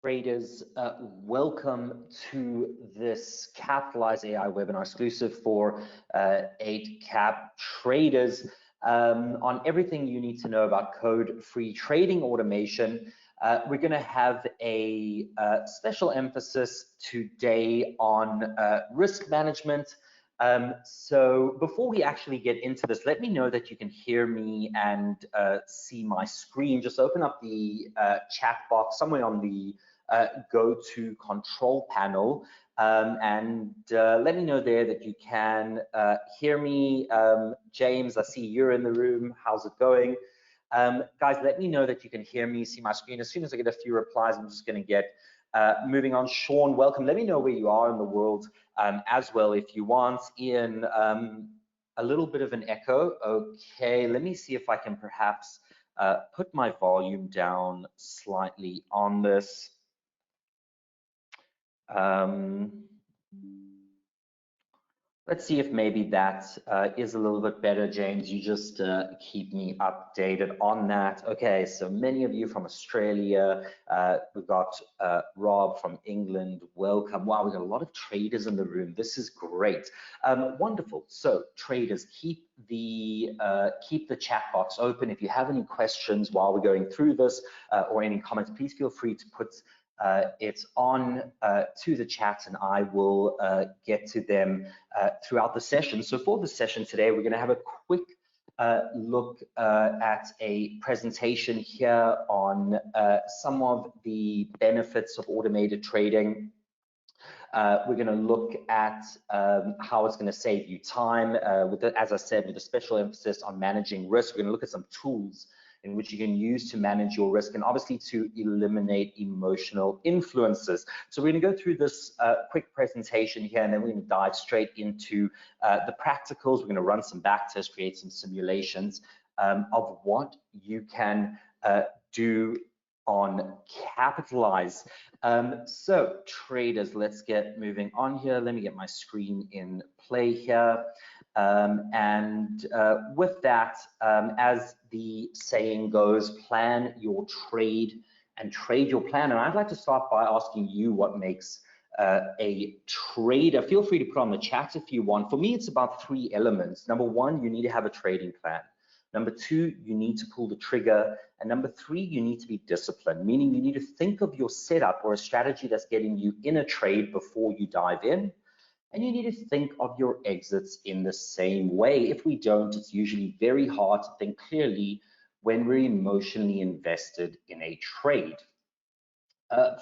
Traders, welcome to this Capitalise.ai webinar exclusive for Eightcap traders on everything you need to know about code-free trading automation. We're going to have a special emphasis today on risk management. So before we actually get into this, let me know that you can hear me and see my screen. Just open up the chat box somewhere on the go to control panel and let me know there that you can hear me. James, I see you're in the room. How's it going? Guys, let me know that you can hear me, see my screen. As soon as I get a few replies, I'm just going to get moving on. Sean, welcome. Let me know where you are in the world as well if you want. Ian, a little bit of an echo. Okay, let me see if I can perhaps put my volume down slightly on this. Let's see if maybe that is a little bit better, James. You just keep me updated on that. Okay, so many of you from Australia. We've got Rob from England. Welcome. Wow, we've got a lot of traders in the room. This is great. Wonderful. So traders, keep the chat box open. If you have any questions while we're going through this or any comments, please feel free to put it's on to the chat, and I will get to them throughout the session. So for the session today, we're going to have a quick look at a presentation here on some of the benefits of automated trading. We're going to look at how it's going to save you time, as I said, with a special emphasis on managing risk. We're going to look at some tools in which you can use to manage your risk and obviously to eliminate emotional influences. So we're going to go through this quick presentation here, and then we're going to dive straight into the practicals. We're going to run some backtests, create some simulations of what you can do on Capitalise. So traders, let's get moving on here. Let me get my screen in play here. With that, as the saying goes, plan your trade and trade your plan. And I'd like to start by asking you what makes a trader. Feel free to put on the chat if you want. For me, it's about three elements. Number one, you need to have a trading plan. Number two, you need to pull the trigger. And number three, you need to be disciplined, meaning you need to think of your setup or a strategy that's getting you in a trade before you dive in. And you need to think of your exits in the same way. If we don't, it's usually very hard to think clearly when we're emotionally invested in a trade.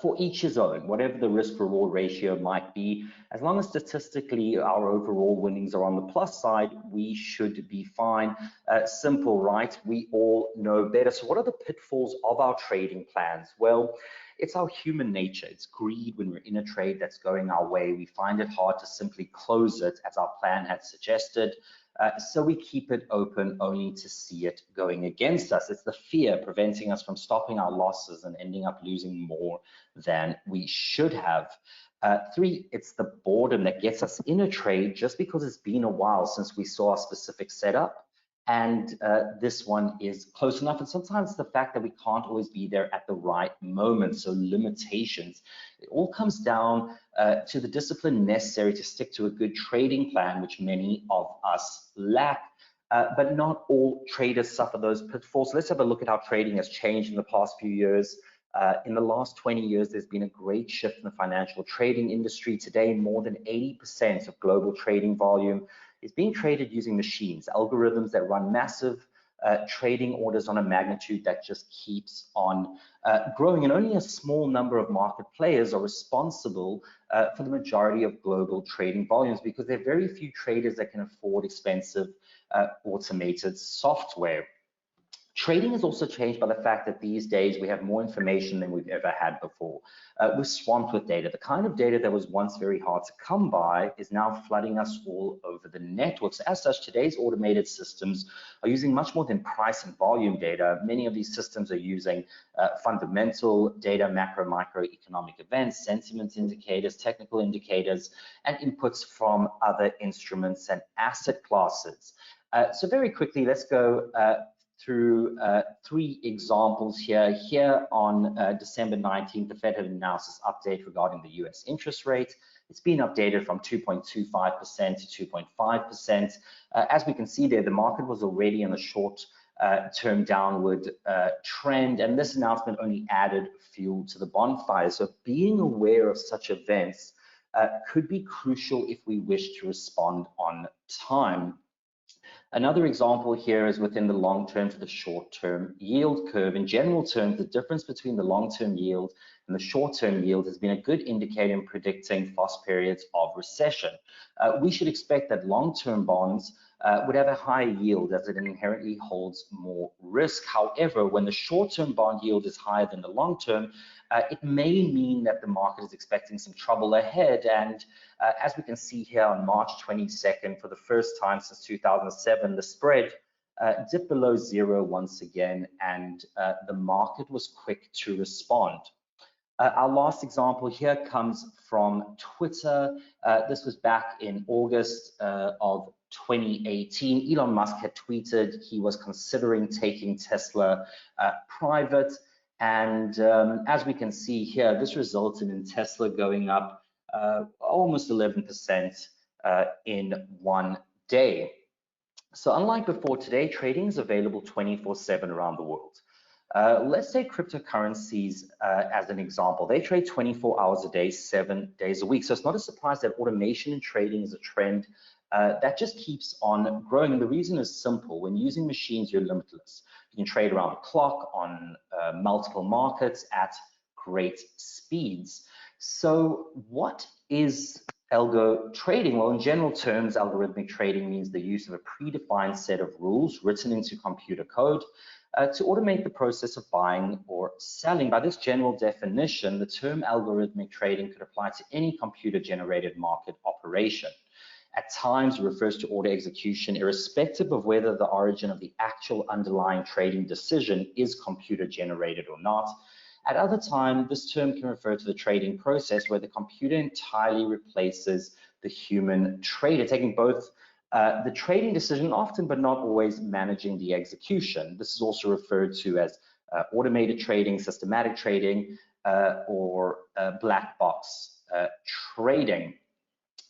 For each his own, whatever the risk-reward ratio might be, as long as statistically our overall winnings are on the plus side, we should be fine. Simple, right? We all know better. So what are the pitfalls of our trading plans? Well, it's our human nature. It's greed. When we're in a trade that's going our way, we find it hard to simply close it as our plan had suggested. So we keep it open only to see it going against us. It's the fear preventing us from stopping our losses and ending up losing more than we should have. Three, it's the boredom that gets us in a trade just because it's been a while since we saw a specific setup. And this one is close enough. And sometimes the fact that we can't always be there at the right moment, so limitations. It all comes down to the discipline necessary to stick to a good trading plan, which many of us lack. But not all traders suffer those pitfalls. So let's have a look at how trading has changed in the past few years. In the last 20 years, there's been a great shift in the financial trading industry. Today, more than 80% of global trading volume is being traded using machines, algorithms that run massive trading orders on a magnitude that just keeps on growing. And only a small number of market players are responsible for the majority of global trading volumes because there are very few traders that can afford expensive automated software. Trading has also changed by the fact that these days we have more information than we've ever had before. We're swamped with data. The kind of data that was once very hard to come by is now flooding us all over the networks. As such, today's automated systems are using much more than price and volume data. Many of these systems are using fundamental data, macro, microeconomic events, sentiment indicators, technical indicators, and inputs from other instruments and asset classes. So very quickly, let's go through 3 examples here. Here on December 19th, the Fed had announced this update regarding the US interest rate. It's been updated from 2.25% to 2.5%. As we can see there, the market was already on a short-term downward trend, and this announcement only added fuel to the bonfire. So being aware of such events could be crucial if we wish to respond on time. Another example here is within the long-term to the short-term yield curve. In general terms, the difference between the long-term yield and the short-term yield has been a good indicator in predicting fast periods of recession. We should expect that long-term bonds would have a higher yield as it inherently holds more risk. However, when the short-term bond yield is higher than the long-term, it may mean that the market is expecting some trouble ahead. And as we can see here on March 22nd, for the first time since 2007, the spread dipped below 0 once again, and the market was quick to respond. Our last example here comes from Twitter. This was back in August of 2018. Elon Musk had tweeted he was considering taking Tesla private. And as we can see here, this resulted in Tesla going up almost 11% in one day. So unlike before, today trading is available 24/7 around the world. Let's take cryptocurrencies as an example. They trade 24 hours a day, 7 days a week. So it's not a surprise that automation in trading is a trend that just keeps on growing. And the reason is simple. When using machines, you're limitless. You can trade around the clock on multiple markets at great speeds. So what is algo trading? Well, in general terms, algorithmic trading means the use of a predefined set of rules written into computer code to automate the process of buying or selling. By this general definition, the term algorithmic trading could apply to any computer-generated market operation. At times, it refers to order execution, irrespective of whether the origin of the actual underlying trading decision is computer-generated or not. At other times, this term can refer to the trading process where the computer entirely replaces the human trader, taking both the trading decision often, but not always managing the execution. This is also referred to as automated trading, systematic trading, or black box trading.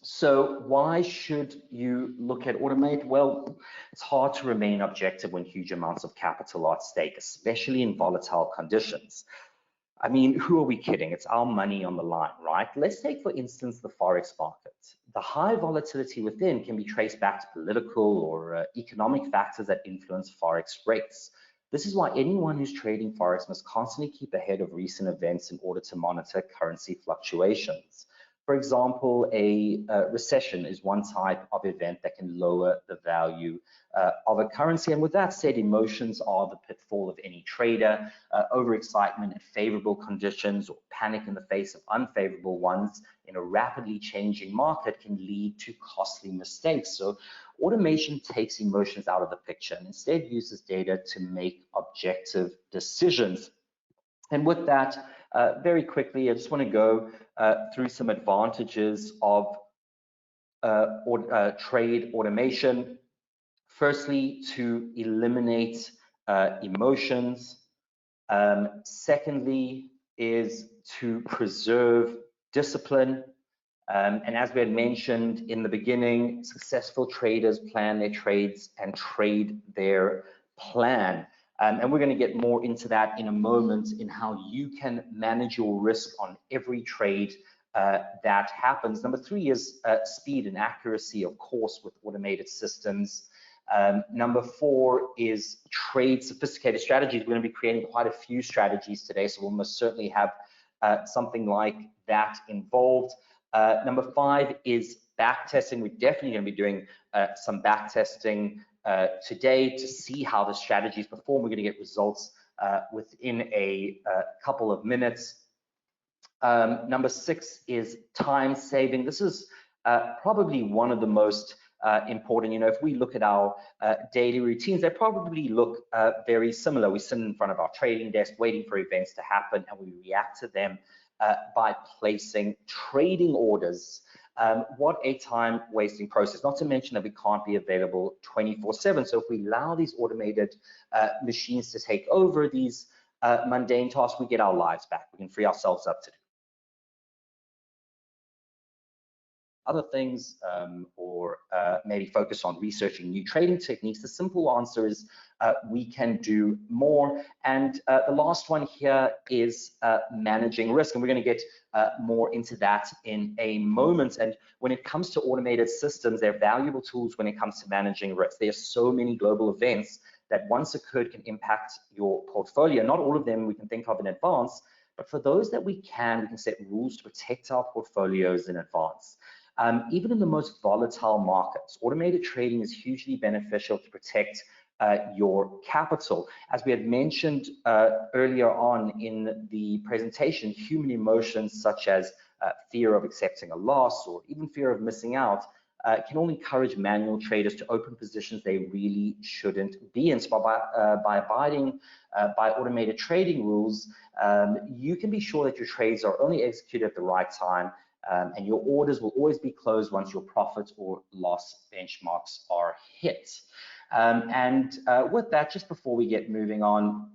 So why should you look at automate? Well, it's hard to remain objective when huge amounts of capital are at stake, especially in volatile conditions. I mean, who are we kidding? It's our money on the line, right? Let's take, for instance, the Forex market. The high volatility within can be traced back to political or economic factors that influence Forex rates. This is why anyone who's trading Forex must constantly keep ahead of recent events in order to monitor currency fluctuations. For example, a recession is one type of event that can lower the value of a currency. And with that said, emotions are the pitfall of any trader. Overexcitement at favorable conditions or panic in the face of unfavorable ones in a rapidly changing market can lead to costly mistakes. So automation takes emotions out of the picture and instead uses data to make objective decisions. And with that, very quickly, I just want to go through some advantages of trade automation. Firstly, to eliminate emotions. Secondly, is to preserve discipline. And as we had mentioned in the beginning, successful traders plan their trades and trade their plan. And we're going to get more into that in a moment in how you can manage your risk on every trade that happens. Number 3 is speed and accuracy, of course, with automated systems. Number 4 is trade sophisticated strategies. We're going to be creating quite a few strategies today, so we'll most certainly have something like that involved. Number 5 is backtesting. We're definitely going to be doing some backtesting today to see how the strategies perform. We're going to get results within a couple of minutes. Number 6 is time saving. This is probably one of the most important. You know, if we look at our daily routines, they probably look very similar. We sit in front of our trading desk waiting for events to happen, and we react to them by placing trading orders. What a time wasting process, not to mention that we can't be available 24/7. So if we allow these automated machines to take over these mundane tasks, we get our lives back. We can free ourselves up to do other things, or maybe focus on researching new trading techniques. The simple answer is we can do more. And the last one here is managing risk. And we're going to get more into that in a moment. And when it comes to automated systems, they're valuable tools when it comes to managing risk. There are so many global events that once occurred can impact your portfolio. Not all of them we can think of in advance, but for those that we can set rules to protect our portfolios in advance. Even in the most volatile markets, automated trading is hugely beneficial to protect your capital. As we had mentioned earlier on in the presentation, human emotions such as fear of accepting a loss or even fear of missing out can all encourage manual traders to open positions they really shouldn't be in. So by abiding by automated trading rules, you can be sure that your trades are only executed at the right time, and your orders will always be closed once your profit or loss benchmarks are hit. With that, just before we get moving on,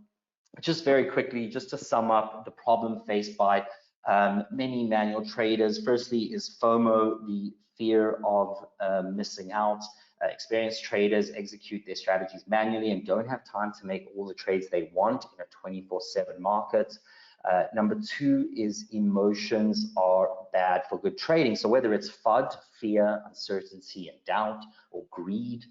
just very quickly, just to sum up the problem faced by many manual traders. Firstly is FOMO, the fear of missing out. Experienced traders execute their strategies manually and don't have time to make all the trades they want in a 24/7 market. Number two is emotions are bad for good trading. So whether it's FUD, fear, uncertainty, and doubt, or greed,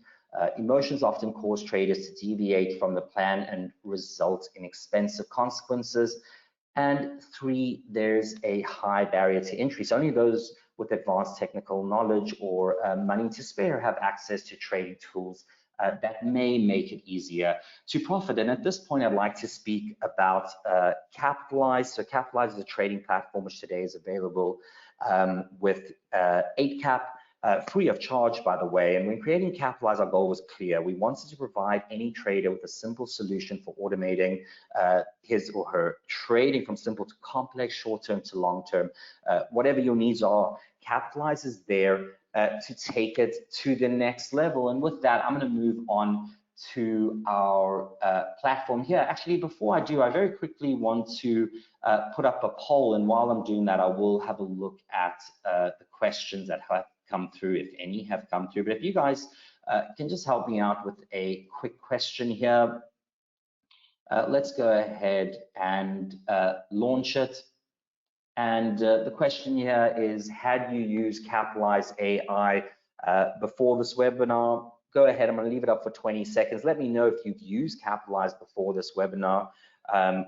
emotions often cause traders to deviate from the plan and result in expensive consequences. And three, there's a high barrier to entry. So only those with advanced technical knowledge or money to spare have access to trading tools that may make it easier to profit. And at this point, I'd like to speak about Capitalise. So Capitalise is a trading platform which today is available with Eightcap, free of charge, by the way. And when creating Capitalise, our goal was clear. We wanted to provide any trader with a simple solution for automating his or her trading, from simple to complex, short-term to long-term. Whatever your needs are, Capitalise is there to take it to the next level. And with that, I'm going to move on to our platform here. Actually, before I do, I very quickly want to put up a poll. And while I'm doing that, I will have a look at the questions that have come through, if any have come through. But if you guys can just help me out with a quick question here. Let's go ahead and launch it. And the question here is, had you used Capitalise.ai before this webinar? Go ahead, I'm going to leave it up for 20 seconds. Let me know if you've used Capitalise before this webinar,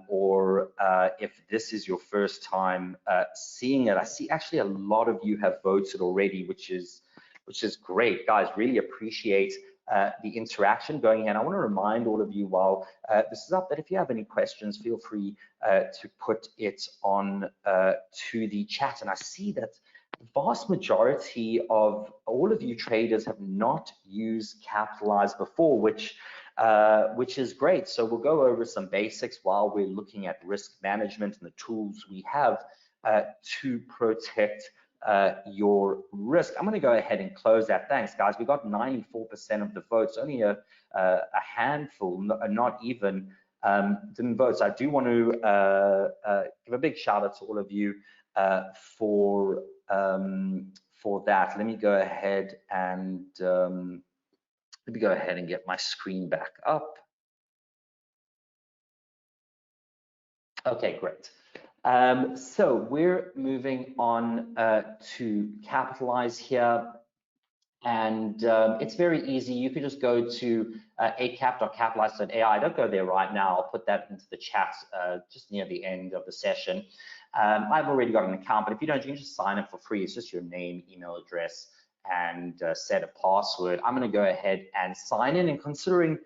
or if this is your first time seeing it. I see actually a lot of you have voted already, which is great. Guys, really appreciate the interaction going in. I want to remind all of you while this is up that if you have any questions, feel free to put it on to the chat. And I see that the vast majority of all of you traders have not used Capitalise before, which is great. So we'll go over some basics while we're looking at risk management and the tools we have to protect your risk. I'm going to go ahead and close that. Thanks, guys. We got 94% of the votes. Only a handful, not even, didn't vote. So I do want to give a big shout out to all of you for that. Let me go ahead and get my screen back up. Okay, great. So we're moving on to Capitalise here, and it's very easy. You can just go to eightcap.capitalise.ai. Don't go there right now. I'll put that into the chat just near the end of the session. I've already got an account, but if you don't, you can just sign up for free. It's just your name, email address, and set a password. I'm going to go ahead and sign in. And considering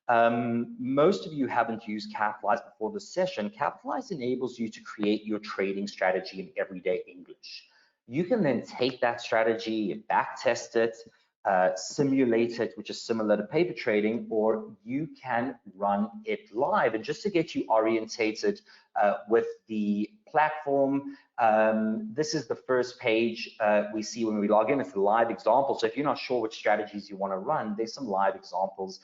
most of you haven't used Capitalise before this session, Capitalise enables you to create your trading strategy in everyday English. You can then take that strategy, backtest it, simulate it, which is similar to paper trading, or you can run it live. And just to get you orientated with the platform, this is the first page we see when we log in. It's a live example. So if you're not sure which strategies you want to run, there's some live examples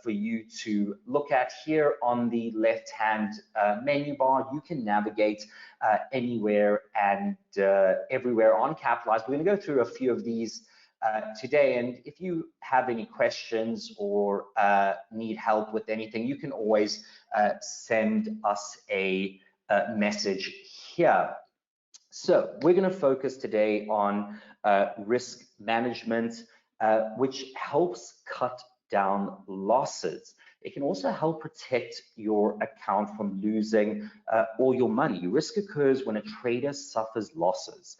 for you to look at here on the left-hand menu bar. You can navigate anywhere and everywhere on Capitalise. We're going to go through a few of these today, and if you have any questions or need help with anything, you can always send us a message here. So we're going to focus today on risk management, which helps cut down losses. It can also help protect your account from losing all your money. Risk occurs when a trader suffers losses.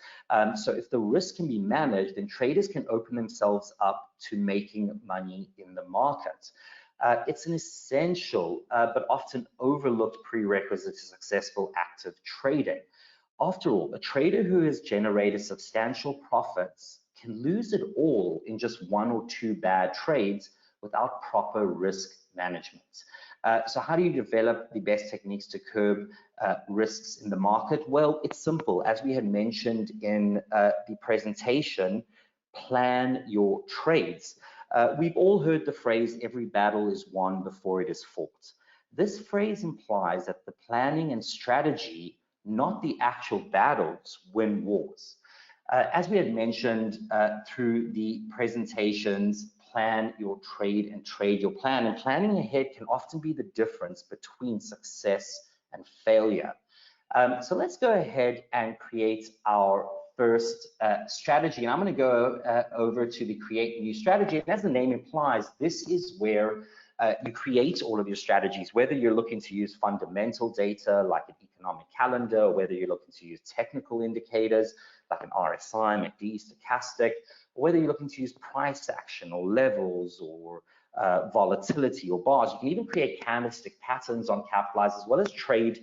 So if the risk can be managed, then traders can open themselves up to making money in the market. It's an essential but often overlooked prerequisite to successful active trading. After all, a trader who has generated substantial profits can lose it all in just one or two bad trades without proper risk management. So how do you develop the best techniques to curb risks in the market? Well, it's simple. As we had mentioned in the presentation, plan your trades. We've all heard the phrase, every battle is won before it is fought. This phrase implies that the planning and strategy, not the actual battles, win wars. As we had mentioned through the presentations, plan your trade and trade your plan. And planning ahead can often be the difference between success and failure. So let's go ahead and create our first strategy. And I'm going to go over to the create new strategy. And as the name implies, this is where you create all of your strategies, whether you're looking to use fundamental data like an economic calendar, or whether you're looking to use technical indicators like an RSI, MACD, stochastic, or whether you're looking to use price action or levels or volatility or bars. You can even create candlestick patterns on Capitalise, as well as trade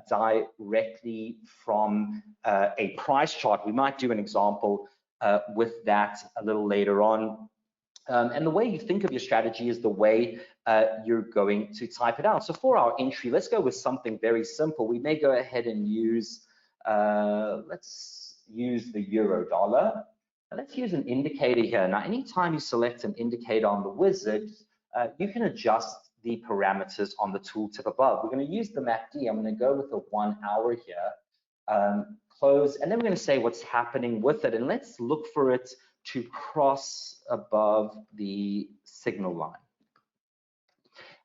directly from a price chart. We might do an example with that a little later on. And the way you think of your strategy is the way you're going to type it out. So for our entry, let's go with something very simple. We may go ahead and use, let's use the euro dollar. Let's use an indicator here. Now, anytime you select an indicator on the wizard, you can adjust the parameters on the tooltip above. We're going to use the MACD. I'm going to go with the 1 hour here, close, and then we're going to say what's happening with it. And let's look for it to cross above the signal line.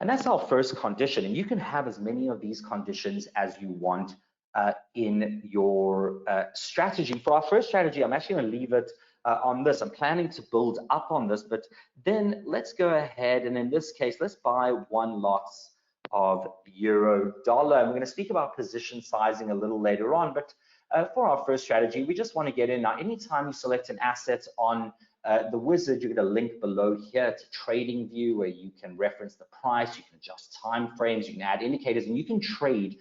And that's our first condition. And you can have as many of these conditions as you want in your strategy. For our first strategy, I'm actually going to leave it on this. I'm planning to build up on this, but then let's go ahead and in this case, let's buy 1 lot of euro dollar. And we're going to speak about position sizing a little later on, but for our first strategy, we just want to get in. Now, anytime you select an asset on the wizard, you get a link below here to Trading View, where you can reference the price, you can adjust time frames, you can add indicators, and you can trade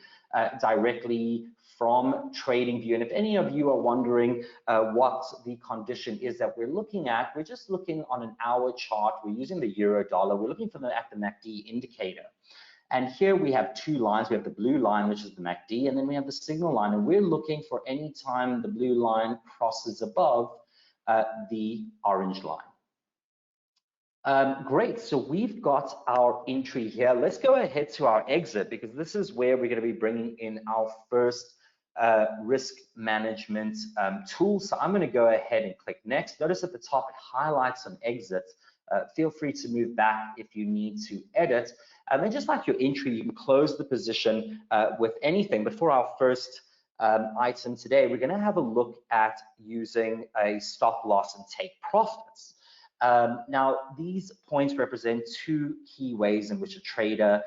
directly from Trading View. And if any of you are wondering what the condition is that we're looking at, we're just looking on an hour chart. We're using the euro dollar. We're looking for at the MACD indicator. And here we have 2 lines. We have the blue line, which is the MACD, and then we have the signal line. And we're looking for any time the blue line crosses above the orange line. Great, so we've got our entry here. Let's go ahead to our exit, because this is where we're going to be bringing in our first risk management tool. So I'm going to go ahead and click next. Notice at the top it highlights some exits. Feel free to move back if you need to edit. And then just like your entry, you can close the position with anything. But for our first item today, we're going to have a look at using a stop loss and take profits. Now, these points represent 2 key ways in which a trader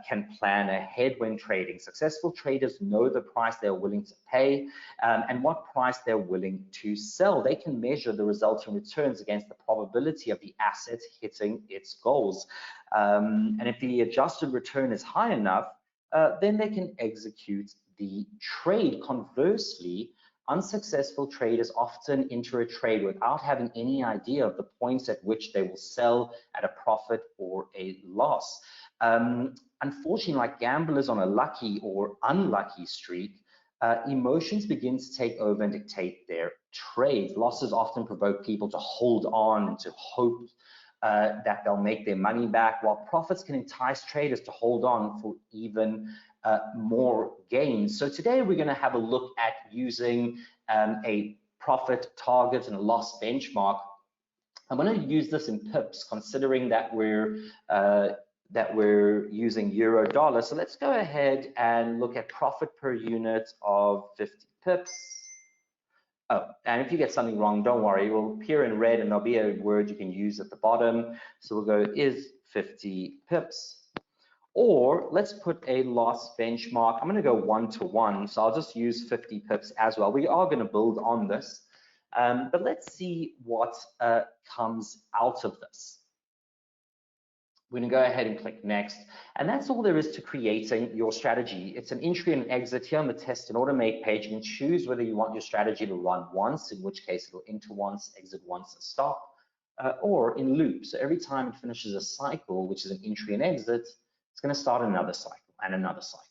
can plan ahead when trading. Successful traders know the price they're willing to pay and what price they're willing to sell. They can measure the resulting returns against the probability of the asset hitting its goals. And if the adjusted return is high enough, then they can execute the trade. Conversely, unsuccessful traders often enter a trade without having any idea of the points at which they will sell at a profit or a loss. Unfortunately, like gamblers on a lucky or unlucky streak, emotions begin to take over and dictate their trades. Losses often provoke people to hold on and to hope that they'll make their money back, while profits can entice traders to hold on for even more gains. So today we're going to have a look at using a profit target and a loss benchmark. I'm going to use this in pips, considering that we're using euro dollar. So let's go ahead and look at profit per unit of 50 pips. Oh, and if you get something wrong, don't worry, it will appear in red and there'll be a word you can use at the bottom. So we'll go is 50 pips. Or let's put a loss benchmark. I'm going to go 1-to-1, so I'll just use 50 pips as well. We are going to build on this, but let's see what comes out of this. We're going to go ahead and click next, and that's all there is to creating your strategy. It's an entry and exit here on the test and automate page. You can choose whether you want your strategy to run once, in which case it'll enter once, exit once, and stop, or in loop. So every time it finishes a cycle, which is an entry and exit, it's going to start another cycle and another cycle.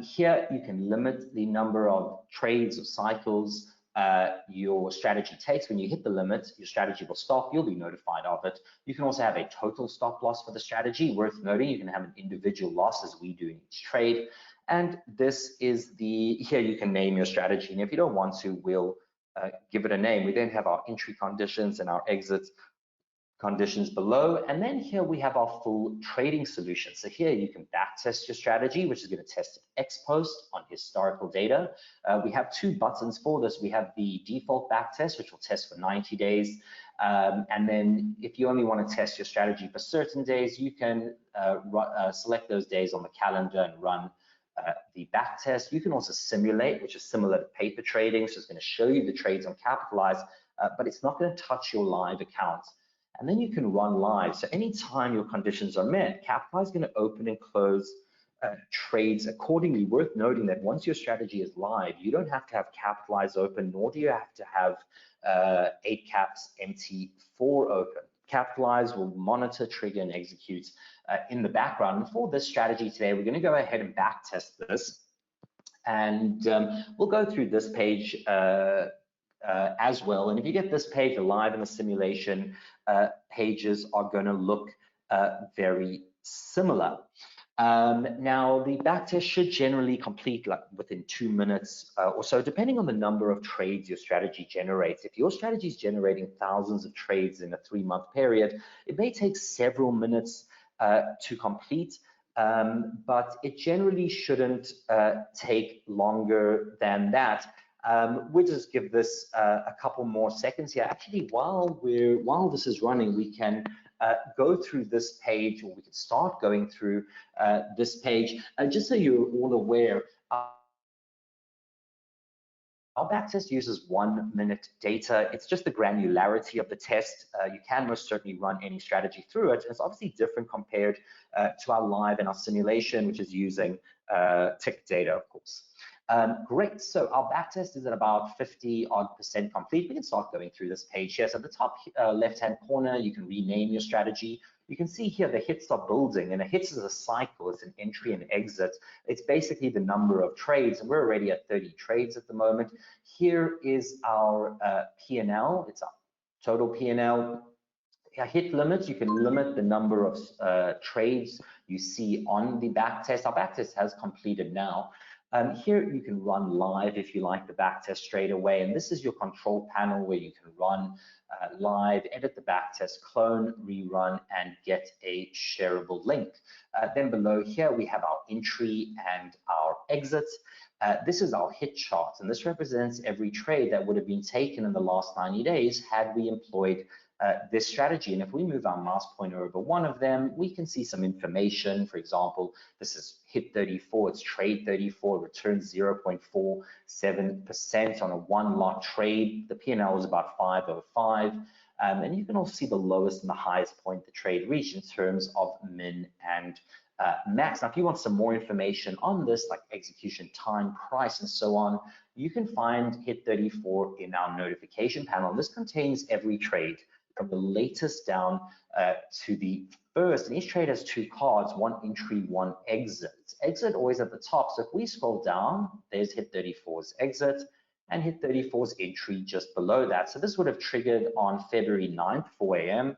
Here you can limit the number of trades or cycles your strategy takes. When you hit the limit, your strategy will stop. You'll be notified of it. You can also have a total stop loss for the strategy. Worth noting, you can have an individual loss as we do in each trade. And this is here you can name your strategy. And if you don't want to, we'll give it a name. We then have our entry conditions and our exit conditions below, and then here we have our full trading solution. So here you can backtest your strategy, which is going to test it ex post on historical data. We have two buttons for this. We have the default backtest, which will test for 90 days, and then if you only want to test your strategy for certain days, you can select those days on the calendar and run the backtest. You can also simulate, which is similar to paper trading, so it's going to show you the trades on Capitalise, but it's not going to touch your live account. And then you can run live. So anytime your conditions are met, Capitalise is going to open and close trades accordingly. Worth noting that once your strategy is live, you don't have to have Capitalise open, nor do you have to have Eightcap's MT4 open. Capitalise will monitor, trigger, and execute in the background. And for this strategy today, we're going to go ahead and backtest this. And we'll go through this page as well. And if you get this page, the live and the simulation pages are going to look very similar. Now, the backtest should generally complete within 2 minutes or so, depending on the number of trades your strategy generates. If your strategy is generating thousands of trades in a 3-month period, it may take several minutes to complete, but it generally shouldn't take longer than that. We'll just give this a couple more seconds here. Actually, while this is running, we can go through this page, or we can start going through this page. Just so you're all aware, our backtest uses 1-minute data. It's just the granularity of the test. You can most certainly run any strategy through it. It's obviously different compared to our live and our simulation, which is using tick data, of course. Great, so our backtest is at about 50% complete. We can start going through this page here. So at the top left-hand corner, you can rename your strategy. You can see here the hits are building, and a hit is a cycle. It's an entry and exit. It's basically the number of trades, and we're already at 30 trades at the moment. Here is our P&L. It's our total P&L. Hit limits, you can limit the number of trades you see on the backtest. Our backtest has completed now. Here you can run live if you like the backtest straight away, and this is your control panel where you can run live, edit the backtest, clone, rerun, and get a shareable link. Then below here we have our entry and our exit. This is our hit chart, and this represents every trade that would have been taken in the last 90 days had we employed this strategy. And if we move our mouse pointer over one of them, we can see some information. For example, this is hit 34, it's trade 34, returns 0.47% on a 1-lot trade. The P&L was about 505. And you can also see the lowest and the highest point the trade reached in terms of min and max. Now, if you want some more information on this, like execution time, price, and so on, you can find Hit 34 in our notification panel. This contains every trade from the latest down to the first, and each trade has two cards, one entry, one exit. Exit always at the top, so if we scroll down, there's Hit 34's exit, and Hit 34's entry just below that. So this would have triggered on February 9th, 4 a.m.,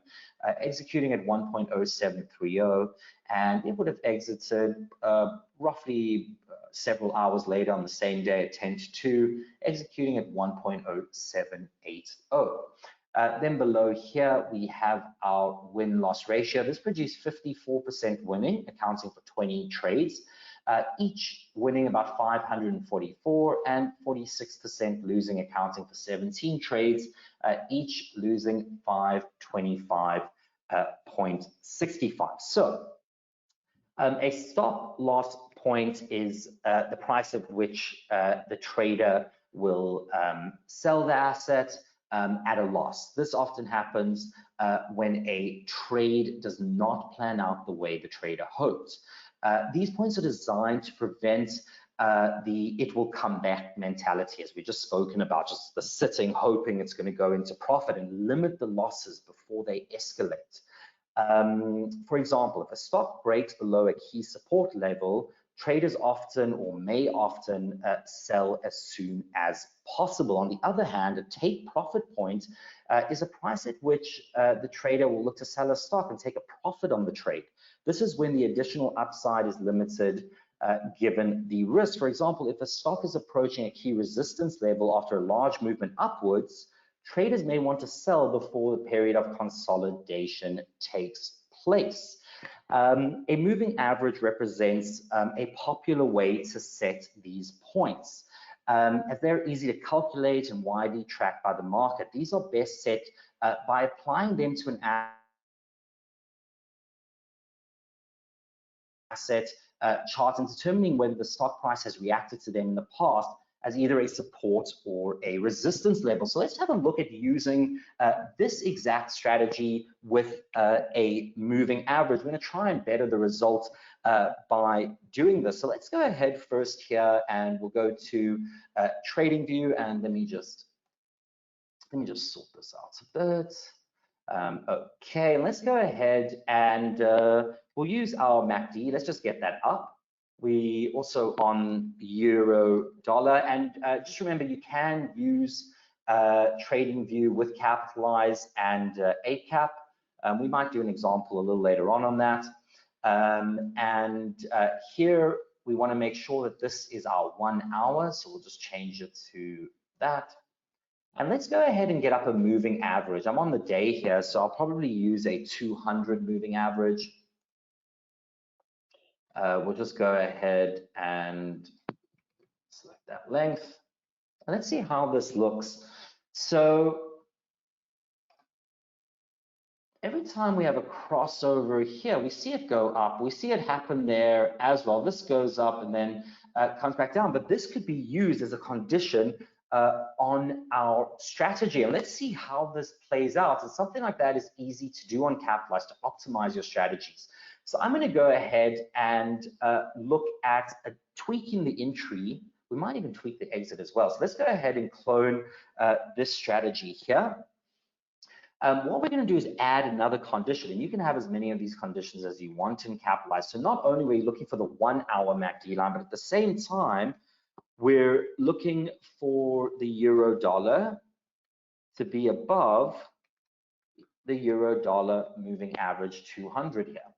executing at 1.0730, and it would have exited roughly several hours later on the same day at 10 to 2, executing at 1.0780. Then below here, we have our win-loss ratio. This produced 54% winning, accounting for 20 trades, each winning about 544, and 46% losing, accounting for 17 trades, each losing 525.65. So a stop loss point is the price at which the trader will sell the asset at a loss. This often happens when a trade does not plan out the way the trader hoped. These points are designed to prevent the "it will come back" mentality, as we've just spoken about, just the sitting, hoping it's going to go into profit, and limit the losses before they escalate. For example, if a stock breaks below a key support level, traders often or may often sell as soon as possible. On the other hand, a take profit point is a price at which the trader will look to sell a stock and take a profit on the trade. This is when the additional upside is limited given the risk. For example, if a stock is approaching a key resistance level after a large movement upwards, traders may want to sell before the period of consolidation takes place. A moving average represents a popular way to set these points. As they're easy to calculate and widely tracked by the market, these are best set by applying them to an asset chart and determining whether the stock price has reacted to them in the past as either a support or a resistance level. So let's have a look at using this exact strategy with a moving average. We're going to try and better the results by doing this. So let's go ahead first here, and we'll go to Trading View, and let me just sort this out a bit. Okay, let's go ahead and we'll use our MACD. Let's just get that up. We also on euro dollar, and just remember you can use Trading View with Capitalise and Eightcap. We might do an example a little later on that. Here we want to make sure that this is our 1 hour, so we'll just change it to that. And let's go ahead and get up a moving average. I'm on the day here, so I'll probably use a 200 moving average. We'll just go ahead and select that length. And let's see how this looks. So every time we have a crossover here, we see it go up. We see it happen there as well. This goes up and then comes back down. But this could be used as a condition on our strategy. And let's see how this plays out. And something like that is easy to do on Capitalise to optimize your strategies. So I'm going to go ahead and look at tweaking the entry. We might even tweak the exit as well. So let's go ahead and clone this strategy here. What we're going to do is add another condition, and you can have as many of these conditions as you want in Capitalise. So not only are we looking for the 1 hour MACD line, but at the same time, we're looking for the euro dollar to be above the euro dollar moving average 200 here.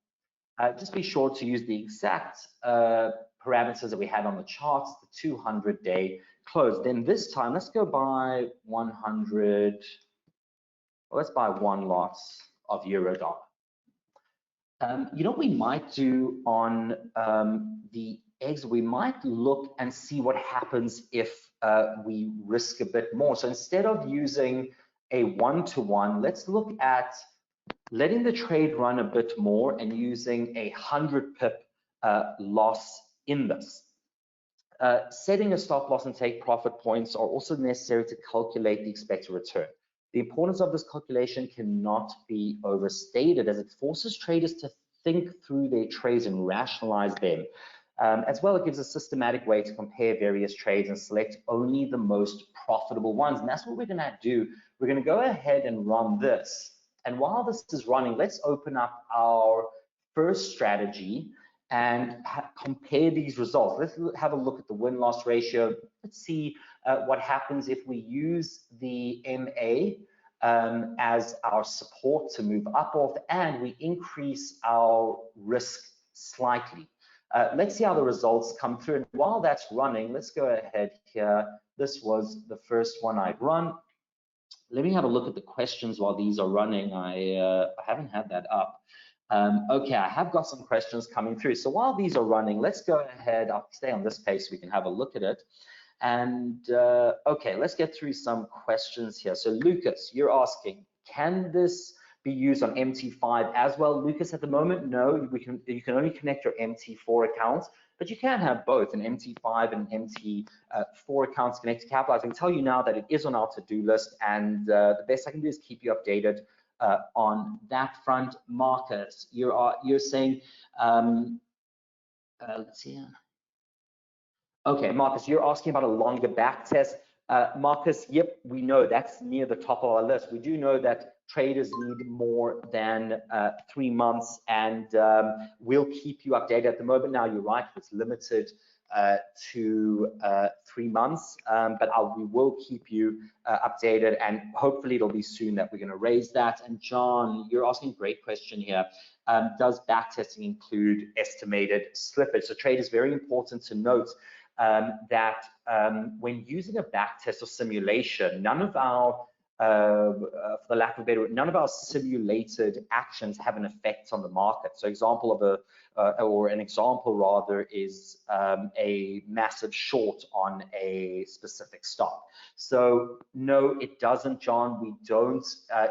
Just be sure to use the exact parameters that we had on the charts, the 200-day close. Then this time, let's go by 100. Well, let's buy 1 lot of euro dollar. You know what we might do on the exit? We might look and see what happens if we risk a bit more. So instead of using a 1-to-1, let's look at letting the trade run a bit more and using a 100 pip loss in this. Setting a stop loss and take profit points are also necessary to calculate the expected return. The importance of this calculation cannot be overstated, as it forces traders to think through their trades and rationalize them. As well, it gives a systematic way to compare various trades and select only the most profitable ones. And that's what we're going to do. We're going to go ahead and run this. And while this is running, let's open up our first strategy and compare these results. Let's have a look at the win-loss ratio. Let's see what happens if we use the MA as our support to move up off, and we increase our risk slightly. Let's see how the results come through. And while that's running, let's go ahead here. This was the first one I'd run. Let me have a look at the questions while these are running. I haven't had that up. Okay, I have got some questions coming through. So while these are running, let's go ahead. I'll stay on this page so we can have a look at it. And okay, let's get through some questions here. So Lucas, you're asking, can this be used on MT5 as well? Lucas, at the moment, no. You can only connect your MT4 accounts, but you can have both an MT5 and MT4 accounts connected to Capitalise. I can tell you now that it is on our to-do list, and the best I can do is keep you updated on that front. Marcus, you're saying, let's see. Okay, Marcus, you're asking about a longer back test. Marcus, yep, we know that's near the top of our list. We do know that traders need more than 3 months, and we'll keep you updated. At the moment now, you're right, it's limited to 3 months, but we will keep you updated, and hopefully it'll be soon that we're going to raise that. And John, you're asking a great question here. Does backtesting include estimated slippage? So traders, very important to note that when using a backtest or simulation, none of our for the lack of a better word, none of our simulated actions have an effect on the market. So example of an example rather is a massive short on a specific stock. So no, it doesn't, John. We don't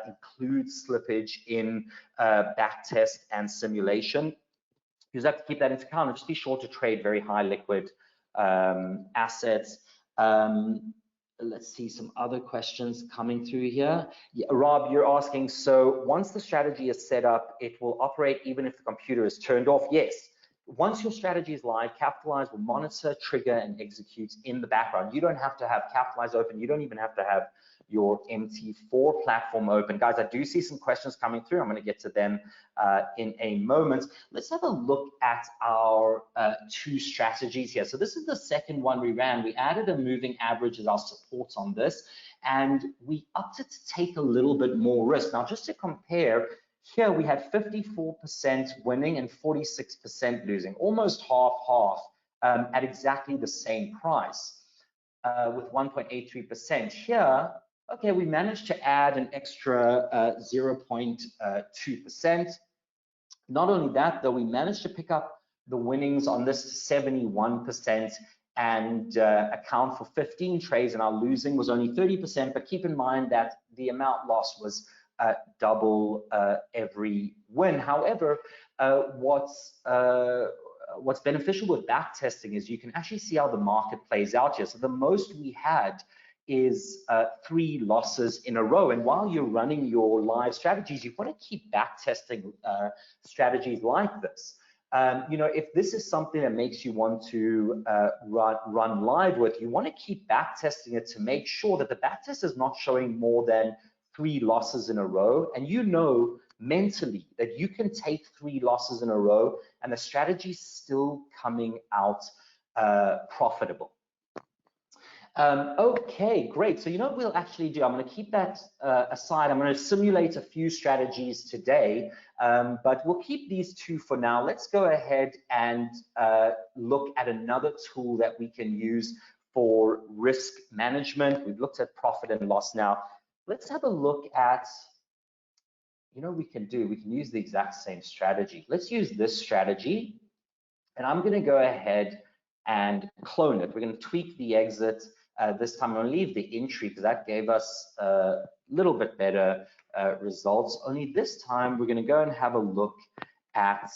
include slippage in backtest and simulation. You just have to keep that into account and just be sure to trade very high liquid assets. Let's see some other questions coming through here. Yeah, Rob, you're asking, so once the strategy is set up, it will operate even if the computer is turned off? Yes. Once your strategy is live, Capitalise will monitor, trigger, and execute in the background. You don't have to have Capitalise open. You don't even have to have your MT4 platform open. Guys, I do see some questions coming through. I'm going to get to them in a moment. Let's have a look at our 2 strategies here. So this is the second one we ran. We added a moving average as our support on this, and we opted to take a little bit more risk. Now, just to compare, here we had 54% winning and 46% losing, almost half-half at exactly the same price with 1.83%. Here, okay, we managed to add an extra 0.2%. Not only that, though, we managed to pick up the winnings on this to 71% and account for 15 trades, and our losing was only 30%. But keep in mind that the amount lost was double every win. However, what's beneficial with backtesting is you can actually see how the market plays out here. So the most we had is 3 losses in a row. And while you're running your live strategies, you want to keep backtesting strategies like this. You know, if this is something that makes you want to run live with, you want to keep backtesting it to make sure that the backtest is not showing more than 3 losses in a row. And you know mentally that you can take 3 losses in a row and the strategy is still coming out profitable. Okay, great. So you know what we'll actually do? I'm going to keep that aside. I'm going to simulate a few strategies today, but we'll keep these 2 for now. Let's go ahead and look at another tool that we can use for risk management. We've looked at profit and loss now. Let's have a look at, you know, we can use the exact same strategy. Let's use this strategy, and I'm going to go ahead and clone it. We're going to tweak the exit. This time I'm going to leave the entry because that gave us a little bit better results. Only this time we're going to go and have a look at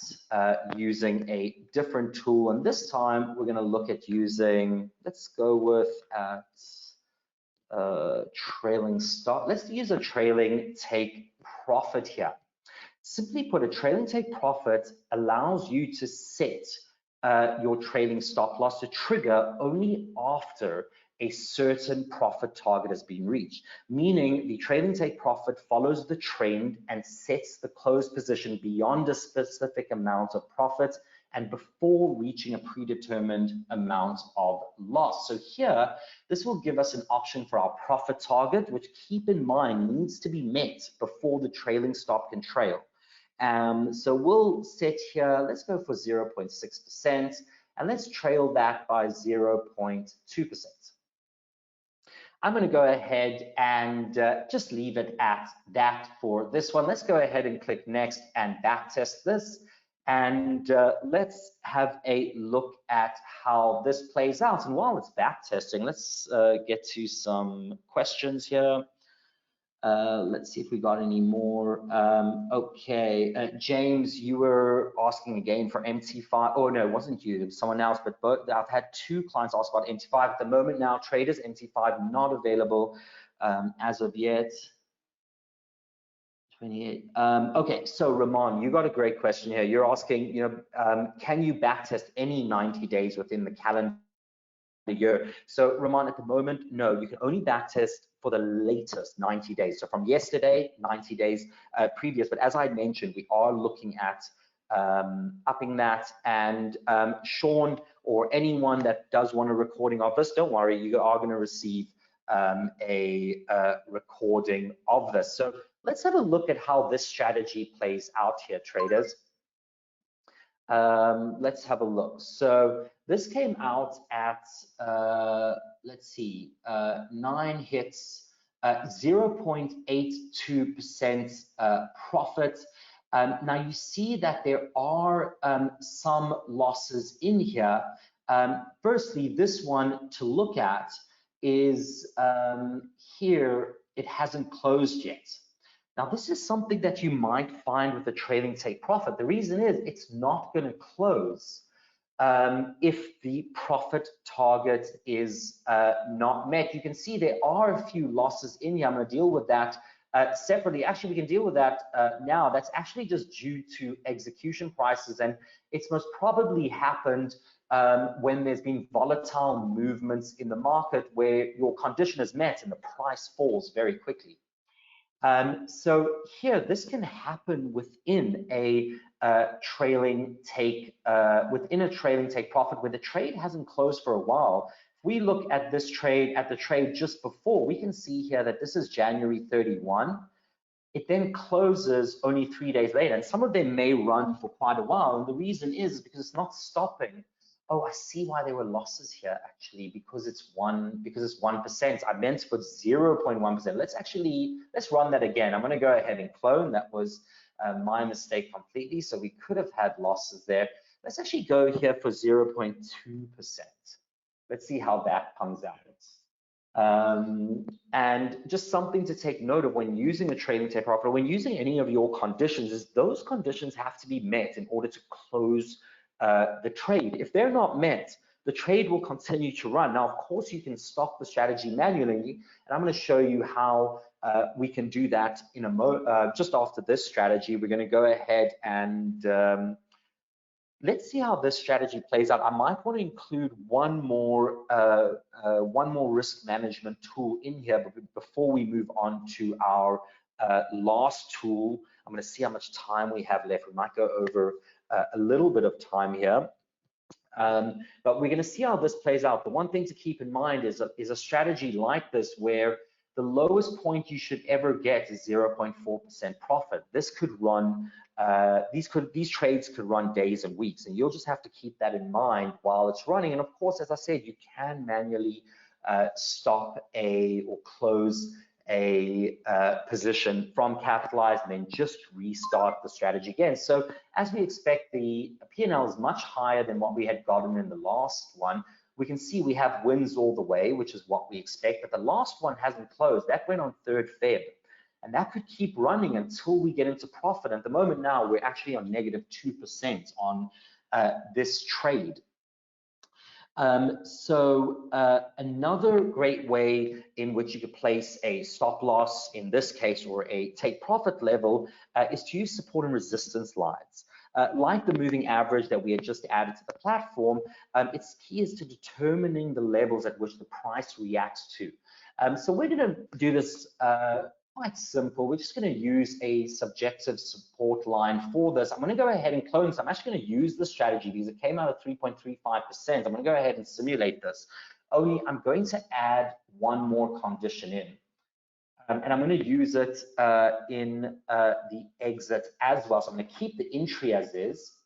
using a different tool. And this time we're going to look at using, let's go with trailing stop. Let's use a trailing take profit here. Simply put, a trailing take profit allows you to set your trailing stop loss to trigger only after a certain profit target has been reached, meaning the trailing take profit follows the trend and sets the close position beyond a specific amount of profit and before reaching a predetermined amount of loss. So here, this will give us an option for our profit target, which, keep in mind, needs to be met before the trailing stop can trail. So we'll set here, let's go for 0.6%, and let's trail that by 0.2%. I'm going to go ahead and just leave it at that for this one. Let's go ahead and click next and backtest this. And let's have a look at how this plays out. And while it's backtesting, let's get to some questions here. Let's see if we got any more. Okay, James, you were asking again for MT5. Oh no, it wasn't you, it was someone else, but both, I've had two clients ask about MT5 at the moment now. Traders, MT5 not available as of yet. 28. Okay, so Ramon, you got a great question here. You're asking, can you backtest any 90 days within the calendar year? So Ramon, at the moment, no, you can only backtest for the latest 90 days. So from yesterday, 90 days previous. But as I mentioned, we are looking at upping that. And Sean, or anyone that does want a recording of this, don't worry, you are going to receive a recording of this. So let's have a look at how this strategy plays out here, traders. Let's have a look. So this came out at, let's see, 9 hits, 0.82% profit. Now you see that there are some losses in here. Firstly, this one to look at is here, it hasn't closed yet. Now, this is something that you might find with a trailing take profit. The reason is it's not going to close if the profit target is not met. You can see there are a few losses in here. I'm going to deal with that separately. Actually, we can deal with that now. That's actually just due to execution prices, and it's most probably happened when there's been volatile movements in the market where your condition is met and the price falls very quickly. So here, this can happen within a trailing take profit where the trade hasn't closed for a while. If we look at this trade, at the trade just before, we can see here that this is January 31. It then closes only 3 days later, and some of them may run for quite a while. And the reason is because it's not stopping. Oh, I see why there were losses here actually, because it's 1%. I meant to put 0.1%. Let's run that again. I'm going to go ahead and clone. That was my mistake completely. So we could have had losses there. Let's actually go here for 0.2%. Let's see how that comes out. And just something to take note of when using a trailing take profit, or when using any of your conditions, is those conditions have to be met in order to close the trade. If they're not met, the trade will continue to run. Now, of course, you can stop the strategy manually, and I'm going to show you how we can do that in a just after this strategy. We're going to go ahead and let's see how this strategy plays out. I might want to include one more risk management tool in here, but before we move on to our last tool, I'm going to see how much time we have left. We might go over a little bit of time here, but we're going to see how this plays out. The one thing to keep in mind is a strategy like this where the lowest point you should ever get is 0.4% profit. This could run, these trades could run days and weeks, and you'll just have to keep that in mind while it's running. And of course, as I said, you can manually stop or close a position from Capitalize and then just restart the strategy again. So as we expect, the P&L is much higher than what we had gotten in the last one. We can see we have wins all the way, which is what we expect, but the last one hasn't closed. That went on 3rd Feb, and that could keep running until we get into profit. At the moment now, we're actually on -2% on this trade. Another great way in which you could place a stop loss in this case, or a take profit level, is to use support and resistance lines. Like the moving average that we had just added to the platform, its key is to determining the levels at which the price reacts to. So we're going to do this quite simple. We're just going to use a subjective support line for this. I'm going to go ahead and clone. So I'm actually going to use the strategy because it came out at 3.35%. I'm going to go ahead and simulate this. Only I'm going to add one more condition in. And I'm going to use it in the exit as well. So I'm going to keep the entry as is.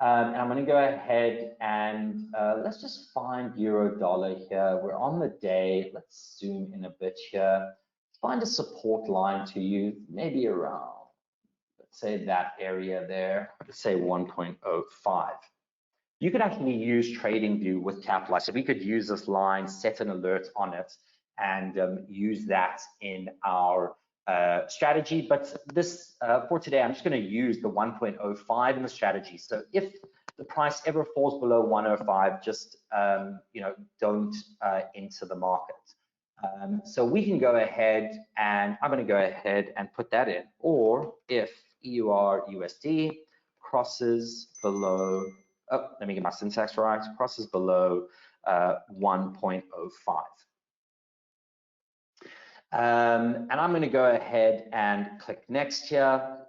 And I'm going to go ahead and let's just find euro dollar here. We're on the day. Let's zoom in a bit here. Find a support line to you, maybe around, let's say that area there, let's say 1.05. You could actually use TradingView with Capitalise. So we could use this line, set an alert on it, and use that in our strategy. But this for today, I'm just going to use the 1.05 in the strategy. So if the price ever falls below 105, just don't enter the market. So we can go ahead, and I'm going to go ahead and put that in. Or if EUR USD crosses below, oh, let me get my syntax right, crosses below 1.05. And I'm going to go ahead and click next here.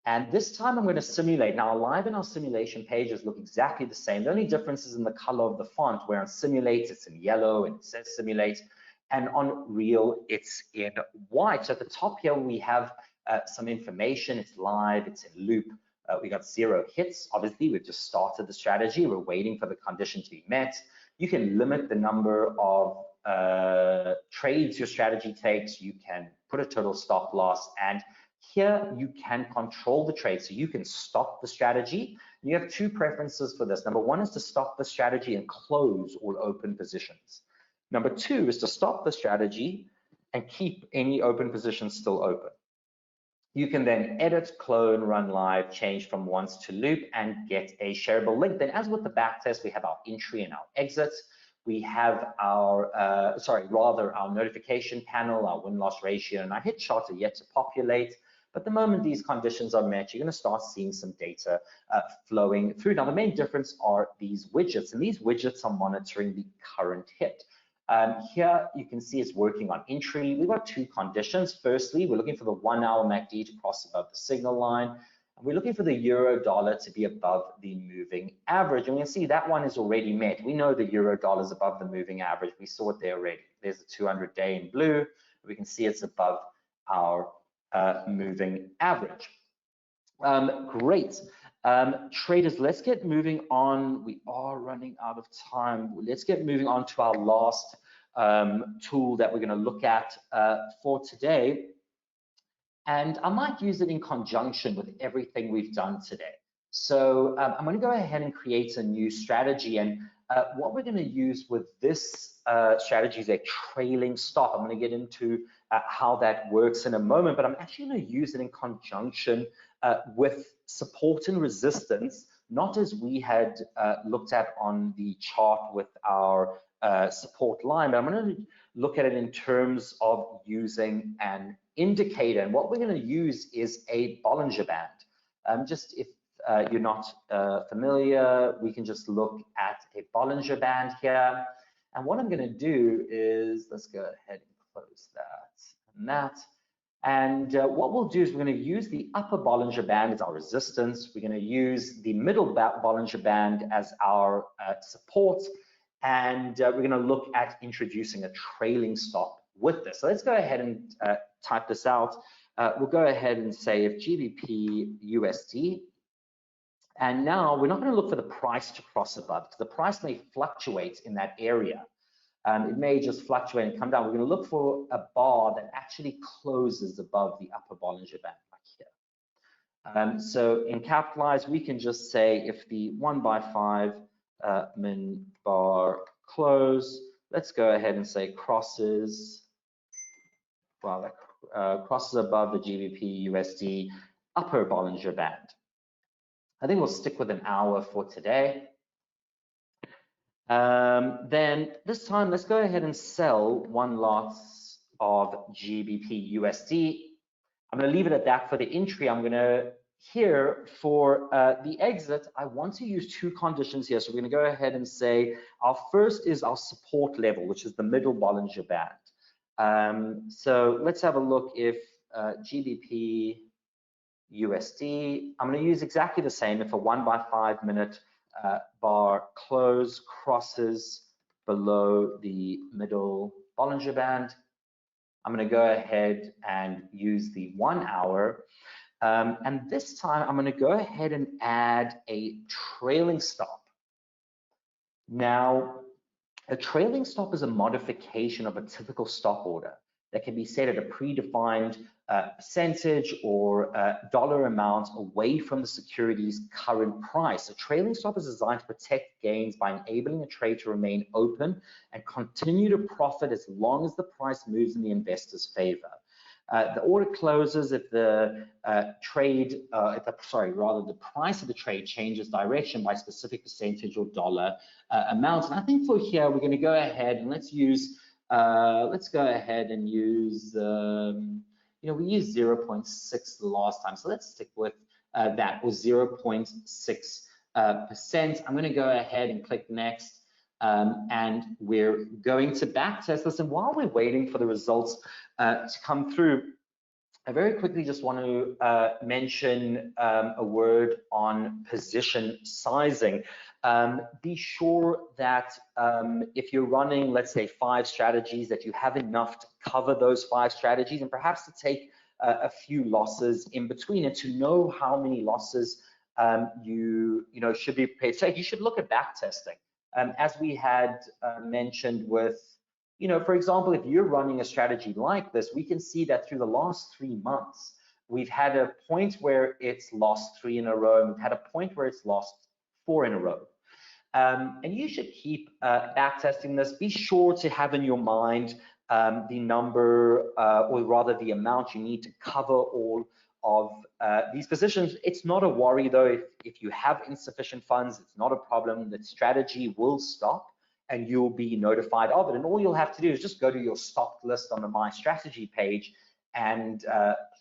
And this time I'm going to simulate. Now, live in our simulation pages look exactly the same. The only difference is in the color of the font, where on simulate, it's in yellow and it says simulate. And on real, it's in white. So at the top here, we have some information. It's live, it's in loop. We got 0 hits. Obviously, we've just started the strategy. We're waiting for the condition to be met. You can limit the number of trades your strategy takes. You can put a total stop loss, and here you can control the trade. So you can stop the strategy. You have 2 preferences for this. Number 1 is to stop the strategy and close all open positions. Number 2 is to stop the strategy and keep any open positions still open. You can then edit, clone, run live, change from once to loop, and get a shareable link. Then, as with the backtest, we have our entry and our exit. We have our, our notification panel, our win-loss ratio, and our hit charts are yet to populate. But the moment these conditions are met, you're going to start seeing some data flowing through. Now, the main difference are these widgets, and these widgets are monitoring the current hit. Here you can see it's working on entry. We've got 2 conditions. Firstly, we're looking for the 1-hour MACD to cross above the signal line. And we're looking for the euro dollar to be above the moving average. And we can see that one is already met. We know the euro dollar is above the moving average. We saw it there already. There's the 200-day in blue. We can see it's above our moving average. Great. Traders, let's get moving on. We are running out of time. Let's get moving on to our last tool that we're going to look at for today. And I might use it in conjunction with everything we've done today. So I'm going to go ahead and create a new strategy. And what we're going to use with this strategy is a trailing stop. I'm going to get into how that works in a moment, but I'm actually going to use it in conjunction with support and resistance, not as we had looked at on the chart with our support line, but I'm going to look at it in terms of using an indicator. And what we're going to use is a Bollinger Band. Just if you're not familiar, we can just look at a Bollinger Band here. And what I'm going to do is, let's go ahead and close that and that. And what we'll do is we're going to use the upper Bollinger Band as our resistance. We're going to use the middle Bollinger Band as our support. And we're going to look at introducing a trailing stop with this. So let's go ahead and type this out. We'll go ahead and say if GBP USD. And now we're not going to look for the price to cross above, because the price may fluctuate in that area. It may just fluctuate and come down. We're going to look for a bar that actually closes above the upper Bollinger Band, like here. So in Capitalise, we can just say if the 1/5 min bar close, let's go ahead and say crosses, well, crosses above the GBP USD upper Bollinger Band. I think we'll stick with an hour for today. Then this time, let's go ahead and sell one lot of GBP USD. I'm going to leave it at that for the entry. I'm going to here for the exit, I want to use two conditions here. So we're going to go ahead and say our first is our support level, which is the middle Bollinger Band. So let's have a look if GBP USD, I'm going to use exactly the same. If a 1 by 5 minute bar close crosses below the middle Bollinger Band, I'm going to go ahead and use the 1 hour. And this time I'm going to go ahead and add a trailing stop. Now, a trailing stop is a modification of a typical stop order that can be set at a predefined percentage or dollar amount away from the security's current price. A trailing stop is designed to protect gains by enabling a trade to remain open and continue to profit as long as the price moves in the investor's favor. The order closes if the the price of the trade changes direction by a specific percentage or dollar amount. And I think for here we're going to go ahead and let's go ahead and use we used 0.6 the last time, so let's stick with that, or 0.6%. I'm going to go ahead and click next. And we're going to backtest this. And while we're waiting for the results to come through, I very quickly just want to mention a word on position sizing. Be sure that if you're running, let's say, 5 strategies, that you have enough to cover those 5 strategies, and perhaps to take a few losses in between, and to know how many losses you should be prepared to take. You should look at backtesting. As we had mentioned with, for example, if you're running a strategy like this, we can see that through the last 3 months, we've had a point where it's lost 3 in a row, and we've had a point where it's lost 4 in a row. And you should keep backtesting this. Be sure to have in your mind the number, or rather the amount you need to cover all of these positions. It's not a worry though. If you have insufficient funds, it's not a problem. The strategy will stop and you'll be notified of it. And all you'll have to do is just go to your stock list on the My Strategy page and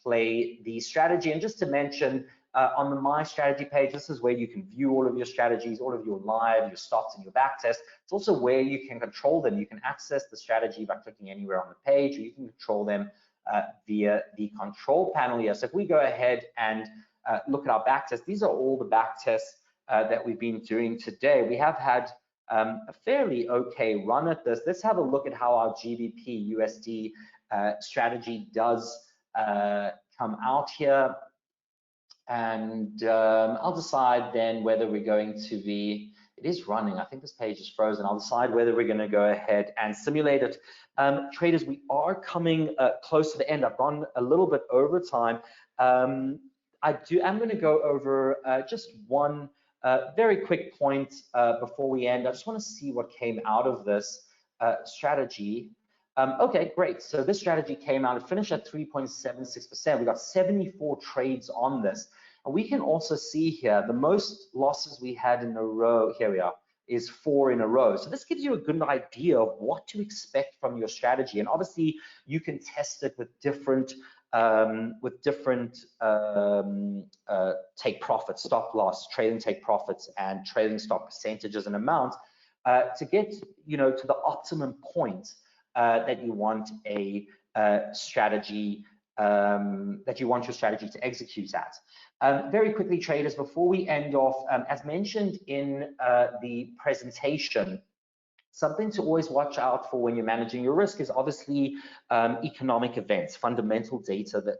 play the strategy. And just to mention, on the My Strategy page, this is where you can view all of your strategies, all of your live, your stops, and your backtest. It's also where you can control them. You can access the strategy by clicking anywhere on the page, or you can control them via the control panel here. So if we go ahead and look at our backtest, these are all the backtests that we've been doing today. We have had a fairly okay run at this. Let's have a look at how our GBP USD strategy does come out here. And I'll decide then whether we're going to be, it is running, I think this page is frozen. I'll decide whether we're going to go ahead and simulate it. Traders, we are coming close to the end. I've gone a little bit over time. I'm going to go over just one very quick point before we end. I just want to see what came out of this strategy. Okay, great. So this strategy came out and finished at 3.76%. We got 74 trades on this. And we can also see here the most losses we had in a row, here we are, is 4 in a row. So this gives you a good idea of what to expect from your strategy. And obviously you can test it with different take profits, stop loss, trailing take profits, and trailing stop percentages and amounts to get to the optimum point that you want a strategy, that you want your strategy to execute at. Very quickly, traders, before we end off, as mentioned in the presentation, something to always watch out for when you're managing your risk is obviously economic events, fundamental data that,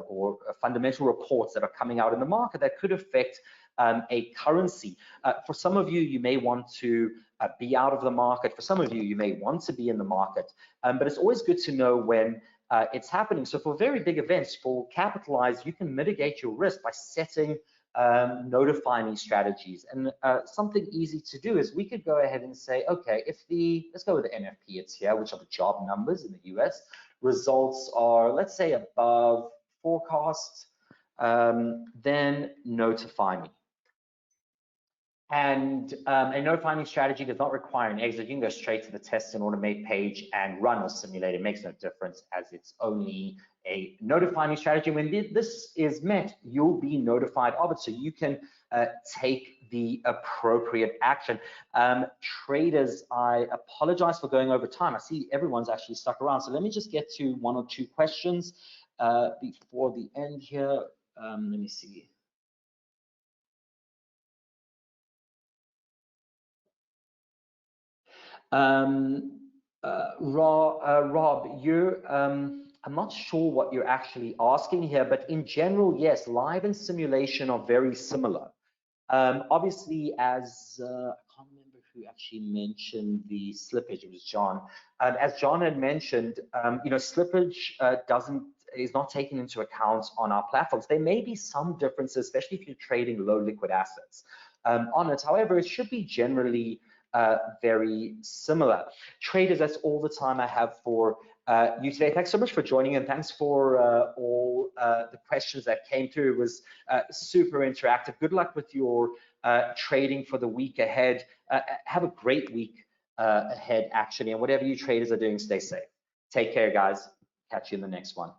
or fundamental reports that are coming out in the market that could affect a currency. For some of you, you may want to be out of the market. For some of you, you may want to be in the market. But it's always good to know when it's happening. So for very big events, for Capitalise, you can mitigate your risk by setting notifying strategies. And something easy to do is we could go ahead and say, okay, if let's go with the NFP, it's here, which are the job numbers in the US. Results are, let's say, above forecast, then notify me. And a no-finding strategy does not require an exit. You can go straight to the test and automate page and run or simulate. It makes no difference, as it's only a no-finding strategy. When this is met, you'll be notified of it, so you can take the appropriate action. Traders, I apologize for going over time. I see everyone's actually stuck around, so let me just get to one or two questions before the end here. Let me see. Rob, I'm not sure what you're actually asking here, but in general, yes, live and simulation are very similar. Obviously, as I can't remember who actually mentioned the slippage, it was John. As John had mentioned, slippage is not taken into account on our platforms. There may be some differences, especially if you're trading low liquid assets on it. However, it should be generally very similar. Traders, that's all the time I have for you today. Thanks so much for joining, and thanks for all the questions that came through. It was super interactive. Good luck with your trading for the week ahead. Have a great week ahead, actually, and whatever you traders are doing, stay safe. Take care, guys. Catch you in the next one.